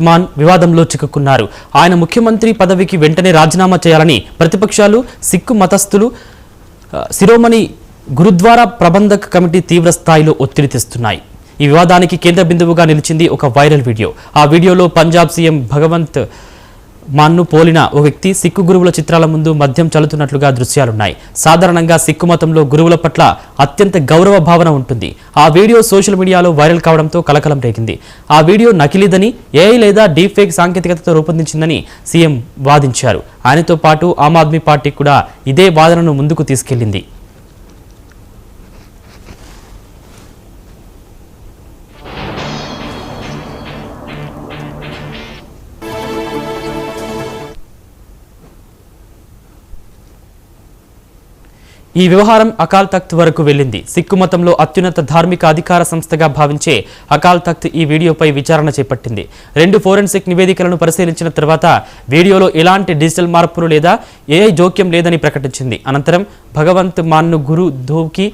మాన్ వివాదంలో చిక్కుకున్నారు. ఆయన ముఖ్యమంత్రి పదవికి వెంటనే రాజీనామా చేయాలని ప్రతిపక్షాలు, సిక్కు మతస్థులు, శిరోమణి గురుద్వారా ప్రబంధక్ కమిటీ తీవ్ర స్థాయిలో ఒత్తిడి తెస్తున్నాయి. ఈ వివాదానికి కేంద్ర బిందువుగా నిలిచింది ఒక వైరల్ వీడియో. ఆ వీడియోలో పంజాబ్ సీఎం భగవంత్ మాన్ను పోలిన ఓ వ్యక్తి సిక్కు గురువుల చిత్రాల ముందు మద్యం చల్లుతున్నట్లుగా దృశ్యాలున్నాయి. సాధారణంగా సిక్కు మతంలో గురువుల పట్ల అత్యంత గౌరవ భావన ఉంటుంది. ఆ వీడియో సోషల్ మీడియాలో వైరల్ కావడంతో కలకలం రేగింది. ఆ వీడియో నకిలీదని, ఏఐ లేదా డీప్ ఫేక్ సాంకేతికతతో రూపొందించిందని సీఎం వాదించారు. ఆయనతో పాటు ఆమ్ ఆద్మీ పార్టీ కూడా ఇదే వాదనను ముందుకు తీసుకెళ్లింది. ఈ వ్యవహారం అకాల్ తఖ్త్ వరకు వెళ్లింది. సిక్కు మతంలో అత్యున్నత ధార్మిక అధికార సంస్థగా భావించే అకాల్ తఖ్త్ ఈ వీడియోపై విచారణ చేపట్టింది. 2 ఫోరెన్సిక్ నివేదికలను పరిశీలించిన తర్వాత వీడియోలో ఎలాంటి డిజిటల్ మార్పులు లేదా ఏఐ జోక్యం లేదని ప్రకటించింది. అనంతరం భగవంత్ మాన్ను గురు ధోకి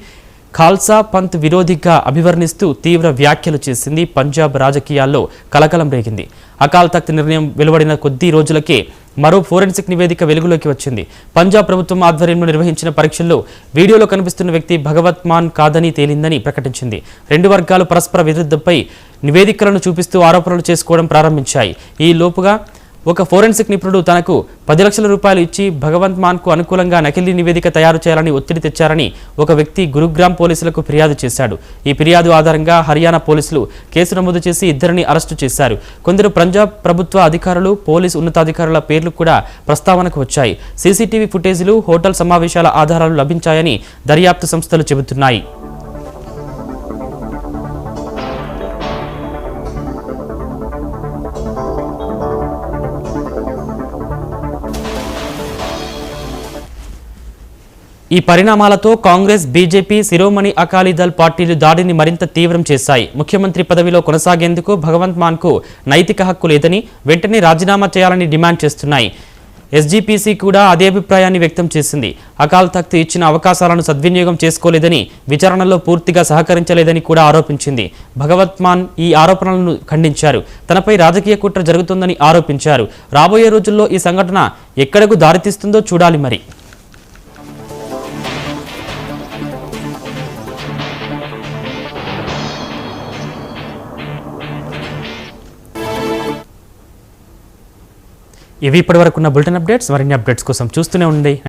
ఖాల్సా పంత్ విరోధిగా అభివర్ణిస్తూ తీవ్ర వ్యాఖ్యలు చేసింది. పంజాబ్ రాజకీయాల్లో కలకలం రేగింది. అకాల్ తఖ్త్ నిర్ణయం వెలువడిన కొద్ది రోజులకే మరో ఫోరెన్సిక్ నివేదిక వెలుగులోకి వచ్చింది. పంజాబ్ ప్రభుత్వం ఆధ్వర్యంలో నిర్వహించిన పరీక్షల్లో వీడియోలో కనిపిస్తున్న వ్యక్తి భగవత్ మాన్ కాదని తేలిందని ప్రకటించింది. 2 వర్గాలు పరస్పర విరుద్ధపై నివేదికలను చూపిస్తూ ఆరోపణలు చేసుకోవడం ప్రారంభించాయి. ఈ లోపుగా ఒక ఫోరెన్సిక్ నిపుణుడు తనకు 10 లక్షల రూపాయలు ఇచ్చి భగవంత్ మాన్కు అనుకూలంగా నకిలీ నివేదిక తయారు చేయాలని ఒత్తిడి తెచ్చారని ఒక వ్యక్తి గురుగ్రామ్ పోలీసులకు ఫిర్యాదు చేశాడు. ఈ ఫిర్యాదు ఆధారంగా హర్యానా పోలీసులు కేసు నమోదు చేసి 2 అరెస్టు చేశారు. కొందరు పంజాబ్ ప్రభుత్వ అధికారులు, పోలీసు ఉన్నతాధికారుల పేర్లు కూడా ప్రస్తావనకు వచ్చాయి. సీసీటీవీ ఫుటేజీలు, హోటల్ సమావేశాల ఆధారాలు లభించాయని దర్యాప్తు సంస్థలు చెబుతున్నాయి. ఈ పరిణామాలతో కాంగ్రెస్, బీజేపీ, శిరోమణి అకాలీదళ్ పార్టీలు దాడిని మరింత తీవ్రం చేశాయి. ముఖ్యమంత్రి పదవిలో కొనసాగేందుకు భగవంత్ మాన్కు నైతిక హక్కు లేదని, వెంటనే రాజీనామా చేయాలని డిమాండ్ చేస్తున్నాయి. ఎస్జీపీసీ కూడా అదే అభిప్రాయాన్ని వ్యక్తం చేసింది. అకాల్ తఖ్త్ ఇచ్చిన అవకాశాలను సద్వినియోగం చేసుకోలేదని, విచారణలో పూర్తిగా సహకరించలేదని కూడా ఆరోపించింది. భగవంత్ మాన్ ఈ ఆరోపణలను ఖండించారు. తనపై రాజకీయ కుట్ర జరుగుతుందని ఆరోపించారు. రాబోయే రోజుల్లో ఈ సంఘటన ఎక్కడకు దారితీస్తుందో చూడాలి. మరి ఇవి ఇప్పటివరకున్న బులెటిన్ అప్డేట్స్. మరిన్ని అప్డేట్స్ కోసం చూస్తూనే ఉండండి.